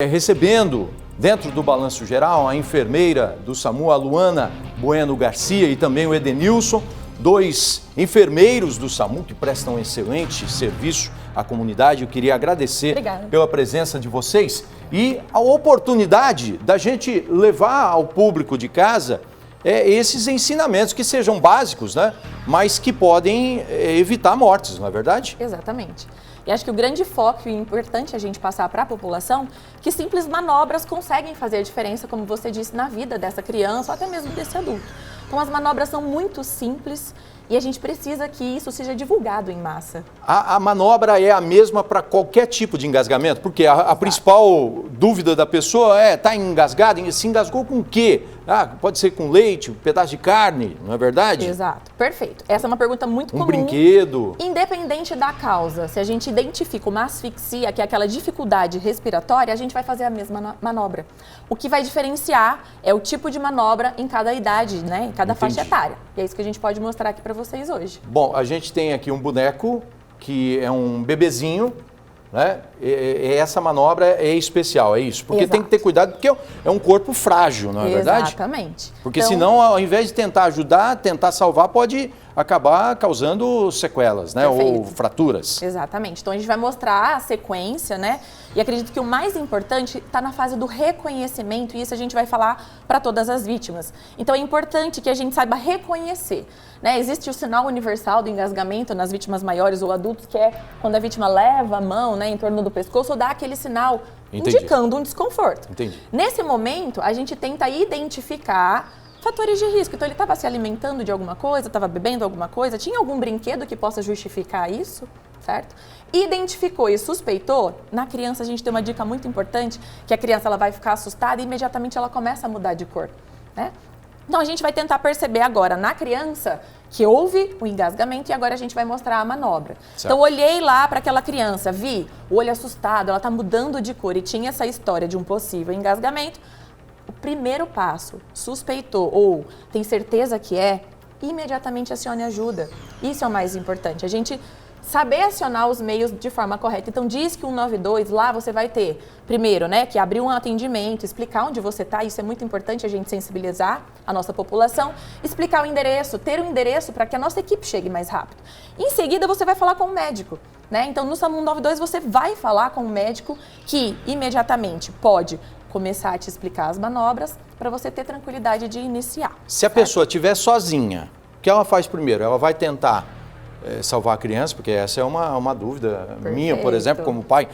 Recebendo dentro do Balanço Geral a enfermeira do SAMU, a Luana Bueno Garcia, e também o Edenilson, dois enfermeiros do SAMU que prestam excelente serviço à comunidade. Eu queria agradecer pela presença de vocês e a oportunidade da gente levar ao público de casa esses ensinamentos que sejam básicos, né? Mas que podem evitar mortes, não é verdade? Exatamente. E acho que o grande foco e importante a gente passar para a população que simples manobras conseguem fazer diferença, como você disse, na vida dessa criança ou até mesmo desse adulto. Então as manobras são muito simples e a gente precisa que isso seja divulgado em massa. A manobra é a mesma para qualquer tipo de engasgamento? Porque a principal dúvida da pessoa está engasgada, se engasgou com o quê? Pode ser com leite, um pedaço de carne, não é verdade? Exato, perfeito. Essa é uma pergunta muito comum. Um brinquedo. Independente da causa, se a gente identifica uma asfixia, que é aquela dificuldade respiratória, a gente vai fazer a mesma manobra. O que vai diferenciar é o tipo de manobra em cada idade, né? Em cada faixa etária. E é isso que a gente pode mostrar aqui para vocês hoje. Bom, a gente tem aqui um boneco que é um bebezinho, né? Essa manobra é especial, é isso? Porque tem que ter cuidado, porque é um corpo frágil, não é verdade? Exatamente. Porque senão, ao invés de tentar ajudar, tentar salvar, pode acabar causando sequelas, né? Ou fraturas. Exatamente. Então a gente vai mostrar a sequência, né? E acredito que o mais importante está na fase do reconhecimento, e isso a gente vai falar para todas as vítimas. Então é importante que a gente saiba reconhecer, né? Existe o sinal universal do engasgamento nas vítimas maiores ou adultos, que é quando a vítima leva a mão, né, em torno do pescoço, ou dá aquele sinal indicando um desconforto. Nesse momento, a gente tenta identificar fatores de risco. Então ele estava se alimentando de alguma coisa, estava bebendo alguma coisa, tinha algum brinquedo que possa justificar isso, certo? Identificou e suspeitou, na criança a gente tem uma dica muito importante, que a criança ela vai ficar assustada e imediatamente ela começa a mudar de cor, né? Então a gente vai tentar perceber agora na criança que houve o engasgamento e agora a gente vai mostrar a manobra. Então olhei lá para aquela criança, vi o olho assustado, ela está mudando de cor e tinha essa história de um possível engasgamento. O primeiro passo, suspeitou ou tem certeza que imediatamente acione ajuda. Isso é o mais importante, a gente saber acionar os meios de forma correta. Então diz que o 192, lá você vai ter, primeiro, né, que abrir um atendimento, explicar onde você está, isso é muito importante a gente sensibilizar a nossa população, explicar o endereço, ter um endereço para que a nossa equipe chegue mais rápido. Em seguida você vai falar com o médico, né? Então no SAMU 192 você vai falar com o médico que imediatamente pode começar a te explicar as manobras para você ter tranquilidade de iniciar. Se a pessoa estiver sozinha, o que ela faz primeiro? Ela vai tentar salvar a criança, porque essa é uma dúvida minha, por exemplo, como pai.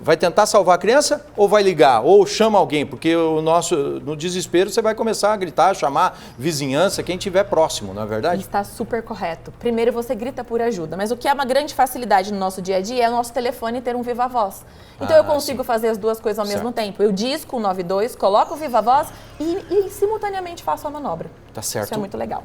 Vai tentar salvar a criança ou vai ligar? Ou chama alguém? Porque no desespero você vai começar a gritar, chamar vizinhança, quem estiver próximo, não é verdade? Está super correto. Primeiro você grita por ajuda, mas o que é uma grande facilidade no nosso dia a dia é o nosso telefone ter um viva voz. Então eu consigo fazer as duas coisas ao mesmo tempo. Eu disco o 92, coloco o viva voz e simultaneamente faço a manobra. Tá certo. Isso é muito legal.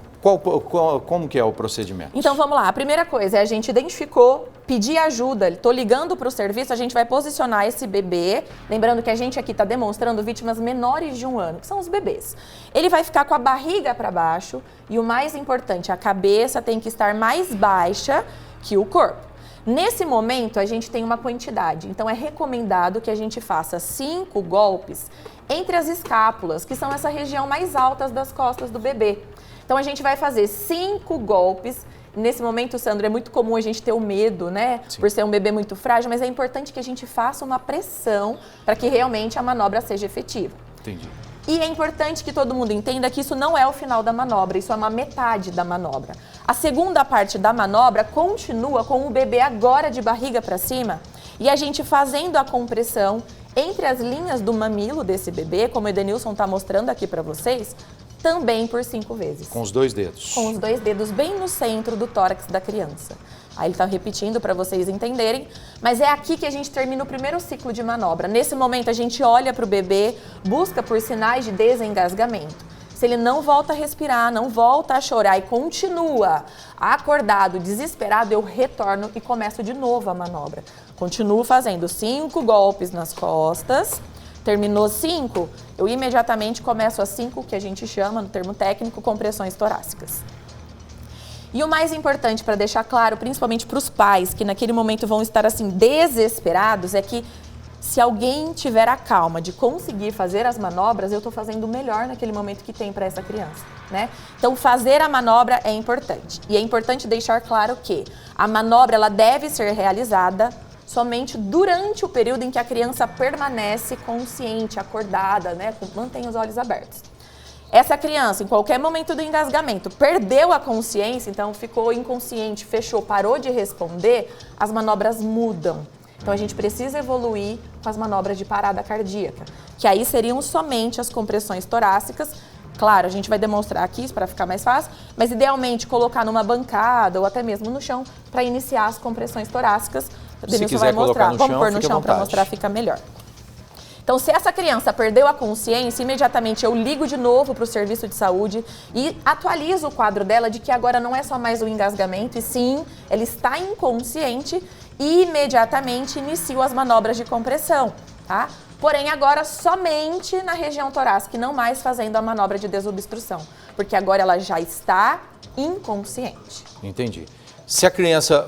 Como que é o procedimento? Então vamos lá, a primeira coisa é a gente identificou, pedir ajuda, estou ligando para o serviço, a gente vai posicionar esse bebê, lembrando que a gente aqui está demonstrando vítimas menores de 1 ano, que são os bebês. Ele vai ficar com a barriga para baixo e o mais importante, a cabeça tem que estar mais baixa que o corpo. Nesse momento, a gente tem uma quantidade, então é recomendado que a gente faça 5 golpes entre as escápulas, que são essa região mais alta das costas do bebê. Então a gente vai fazer 5 golpes. Nesse momento, Sandro, é muito comum a gente ter o medo, né? Por ser um bebê muito frágil, mas é importante que a gente faça uma pressão para que realmente a manobra seja efetiva. Entendi. E é importante que todo mundo entenda que isso não é o final da manobra, isso é uma metade da manobra. A segunda parte da manobra continua com o bebê agora de barriga para cima e a gente fazendo a compressão entre as linhas do mamilo desse bebê, como o Edenilson está mostrando aqui para vocês, também por 5 vezes. Com os 2 dedos. Com os 2 dedos bem no centro do tórax da criança. Aí ele está repetindo para vocês entenderem, mas é aqui que a gente termina o primeiro ciclo de manobra. Nesse momento a gente olha para o bebê, busca por sinais de desengasgamento. Se ele não volta a respirar, não volta a chorar e continua acordado, desesperado, eu retorno e começo de novo a manobra. Continuo fazendo 5 golpes nas costas. Terminou 5, eu imediatamente começo a 5, que a gente chama, no termo técnico, compressões torácicas. E o mais importante para deixar claro, principalmente para os pais, que naquele momento vão estar assim desesperados, é que se alguém tiver a calma de conseguir fazer as manobras, eu estou fazendo o melhor naquele momento que tem para essa criança, né? Então, fazer a manobra é importante. E é importante deixar claro que a manobra ela deve ser realizada somente durante o período em que a criança permanece consciente, acordada, né? Mantém os olhos abertos. Essa criança, em qualquer momento do engasgamento, perdeu a consciência, então ficou inconsciente, fechou, parou de responder, as manobras mudam. Então, a gente precisa evoluir com as manobras de parada cardíaca, que aí seriam somente as compressões torácicas. Claro, a gente vai demonstrar aqui para ficar mais fácil, mas idealmente colocar numa bancada ou até mesmo no chão para iniciar as compressões torácicas. O Denilson vai mostrar. Vamos pôr no chão para mostrar, fica melhor. Então, se essa criança perdeu a consciência, imediatamente eu ligo de novo para o serviço de saúde e atualizo o quadro dela de que agora não é só mais o engasgamento, e sim, ela está inconsciente e imediatamente inicio as manobras de compressão, tá? Porém, agora somente na região torácica e não mais fazendo a manobra de desobstrução, porque agora ela já está inconsciente. Entendi. Se a criança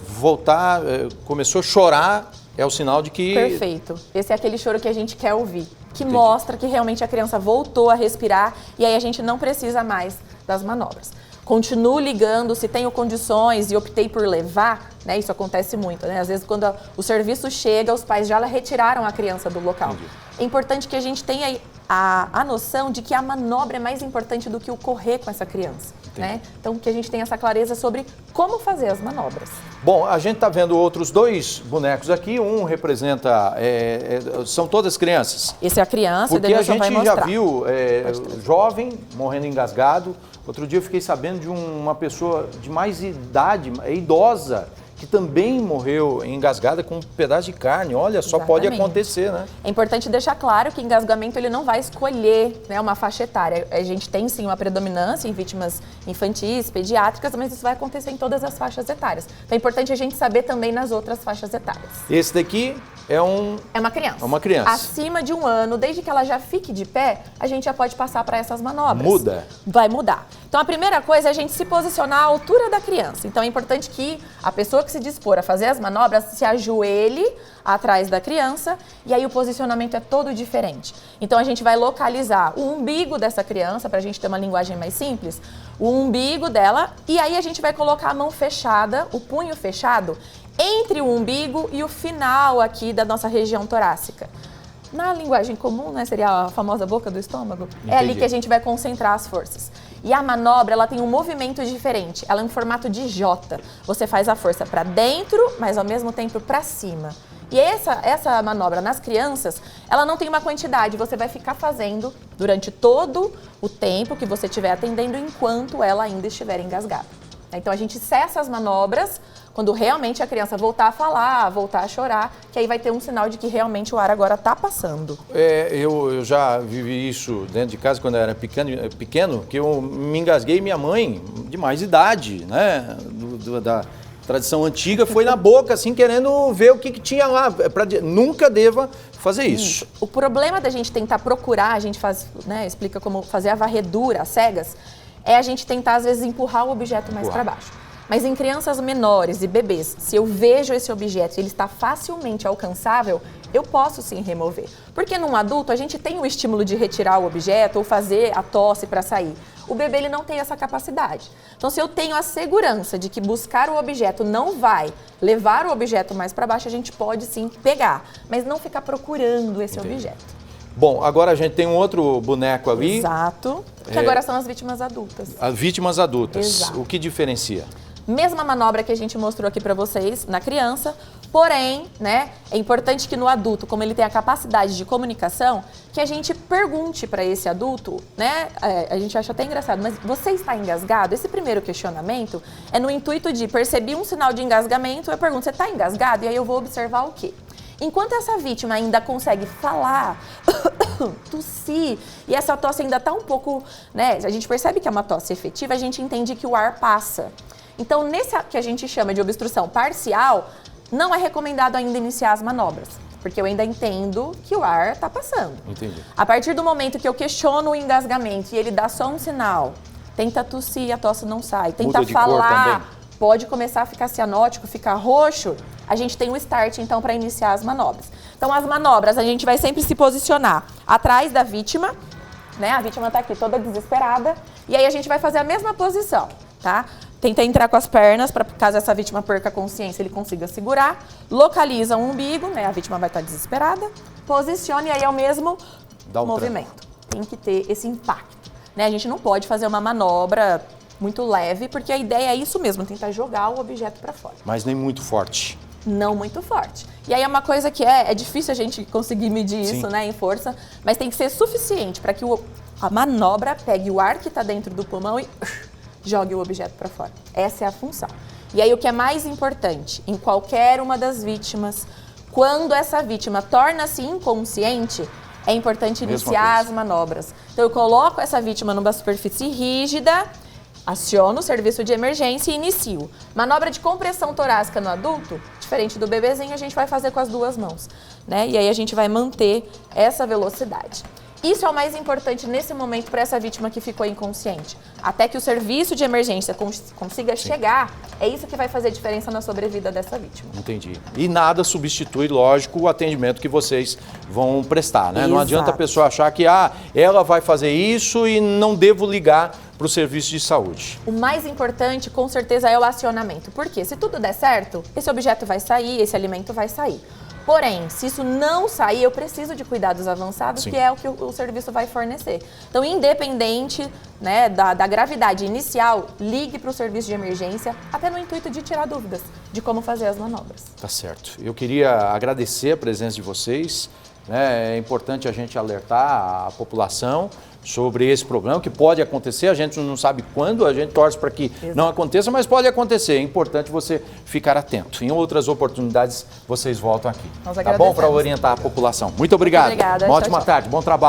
voltar, começou a chorar, é o sinal de que... Perfeito. Esse é aquele choro que a gente quer ouvir, que mostra que realmente a criança voltou a respirar e aí a gente não precisa mais das manobras. Continuo ligando, se tenho condições e optei por levar, né? Isso acontece muito, né? Às vezes quando o serviço chega, os pais já retiraram a criança do local. Entendi. É importante que a gente tenha a noção de que a manobra é mais importante do que o correr com essa criança, né? Então que a gente tenha essa clareza sobre como fazer as manobras. Bom, a gente está vendo outros dois bonecos aqui, um representa, são todas crianças. Esse é a criança, porque a gente vai mostrar. já viu jovem morrendo engasgado. Outro dia eu fiquei sabendo de uma pessoa de mais idade, idosa, que também morreu engasgada com um pedaço de carne. Olha, só pode acontecer, né? É importante deixar claro que engasgamento ele não vai escolher, né, uma faixa etária. A gente tem sim uma predominância em vítimas infantis, pediátricas, mas isso vai acontecer em todas as faixas etárias. Então é importante a gente saber também nas outras faixas etárias. Esse daqui é uma criança. É uma criança. Acima de 1 ano, desde que ela já fique de pé, a gente já pode passar para essas manobras. Muda? Vai mudar. Então a primeira coisa é a gente se posicionar à altura da criança. Então é importante que a pessoa que se dispor a fazer as manobras se ajoelhe atrás da criança e aí o posicionamento é todo diferente. Então a gente vai localizar o umbigo dessa criança, para a gente ter uma linguagem mais simples, o umbigo dela, e aí a gente vai colocar a mão fechada, o punho fechado, entre o umbigo e o final aqui da nossa região torácica. Na linguagem comum, né, seria a famosa boca do estômago. Entendi. É ali que a gente vai concentrar as forças. E a manobra, ela tem um movimento diferente. Ela é em formato de J. Você faz a força para dentro, mas ao mesmo tempo para cima. E essa manobra nas crianças, ela não tem uma quantidade. Você vai ficar fazendo durante todo o tempo que você estiver atendendo, enquanto ela ainda estiver engasgada. Então a gente cessa as manobras quando realmente a criança voltar a falar, voltar a chorar, que aí vai ter um sinal de que realmente o ar agora está passando. Eu já vivi isso dentro de casa quando eu era pequeno, que eu me engasguei, minha mãe, de mais idade, né, da tradição antiga, foi na boca, assim, querendo ver o que tinha lá. Nunca deva fazer isso. O problema da gente tentar procurar, a gente faz, né, explica como fazer a varredura, às cegas, é a gente tentar, às vezes, empurrar o objeto mais para baixo. Mas em crianças menores e bebês, se eu vejo esse objeto e ele está facilmente alcançável, eu posso sim remover. Porque num adulto, a gente tem o estímulo de retirar o objeto ou fazer a tosse para sair. O bebê ele não tem essa capacidade. Então, se eu tenho a segurança de que buscar o objeto não vai levar o objeto mais para baixo, a gente pode sim pegar, mas não ficar procurando esse objeto. Bom, agora a gente tem um outro boneco ali. Exato, que agora são as vítimas adultas. As vítimas adultas. Exato. O que diferencia? Mesma manobra que a gente mostrou aqui para vocês na criança, porém, né, é importante que no adulto, como ele tem a capacidade de comunicação, que a gente pergunte para esse adulto, né, a gente acha até engraçado, mas você está engasgado? Esse primeiro questionamento é no intuito de perceber um sinal de engasgamento, eu pergunto, você está engasgado? E aí eu vou observar o quê? Enquanto essa vítima ainda consegue falar, tossir, e essa tosse ainda está um pouco, né, a gente percebe que é uma tosse efetiva, a gente entende que o ar passa. Então, nesse que a gente chama de obstrução parcial, não é recomendado ainda iniciar as manobras, porque eu ainda entendo que o ar está passando. Entendi. A partir do momento que eu questiono o engasgamento e ele dá só um sinal, tenta tossir, a tosse não sai, tenta falar, pode começar a ficar cianótico, ficar roxo, a gente tem o start, então, para iniciar as manobras. Então, as manobras, a gente vai sempre se posicionar atrás da vítima, né? A vítima tá aqui toda desesperada, e aí a gente vai fazer a mesma posição, tá? Tenta entrar com as pernas, para caso essa vítima perca a consciência, ele consiga segurar. Localiza o umbigo, né? A vítima vai estar desesperada. Posicione, e aí é o mesmo movimento. Tem que ter esse impacto, né? A gente não pode fazer uma manobra muito leve, porque a ideia é isso mesmo, tentar jogar o objeto para fora. Mas nem muito forte. Não muito forte. E aí é uma coisa que é difícil a gente conseguir medir Sim. isso, né, em força, mas tem que ser suficiente para que a manobra pegue o ar que está dentro do pulmão e jogue o objeto para fora. Essa é a função. E aí o que é mais importante, em qualquer uma das vítimas, quando essa vítima torna-se inconsciente, é importante iniciar as manobras. Então eu coloco essa vítima numa superfície rígida, aciono o serviço de emergência e inicio. Manobra de compressão torácica no adulto, diferente do bebezinho, a gente vai fazer com as duas mãos, né? E aí a gente vai manter essa velocidade. Isso é o mais importante nesse momento para essa vítima que ficou inconsciente. Até que o serviço de emergência consiga chegar, é isso que vai fazer diferença na sobrevida dessa vítima. Entendi. E nada substitui, lógico, o atendimento que vocês vão prestar, né? Exato. Não adianta a pessoa achar que ela vai fazer isso e não devo ligar para o serviço de saúde. O mais importante, com certeza, é o acionamento. Por quê? Se tudo der certo, esse objeto vai sair, esse alimento vai sair. Porém, se isso não sair, eu preciso de cuidados avançados, Sim. que é o que o serviço vai fornecer. Então, independente, né, da gravidade inicial, ligue para o serviço de emergência, até no intuito de tirar dúvidas de como fazer as manobras. Tá certo. Eu queria agradecer a presença de vocês, né? É importante a gente alertar a população sobre esse problema, que pode acontecer, a gente não sabe quando, a gente torce para que não aconteça, mas pode acontecer. É importante você ficar atento. Em outras oportunidades, vocês voltam aqui. Nós Tá bom? agradecemos. Para orientar a população. Muito obrigado. Obrigada. Uma Tchau, ótima tchau. tarde, bom trabalho.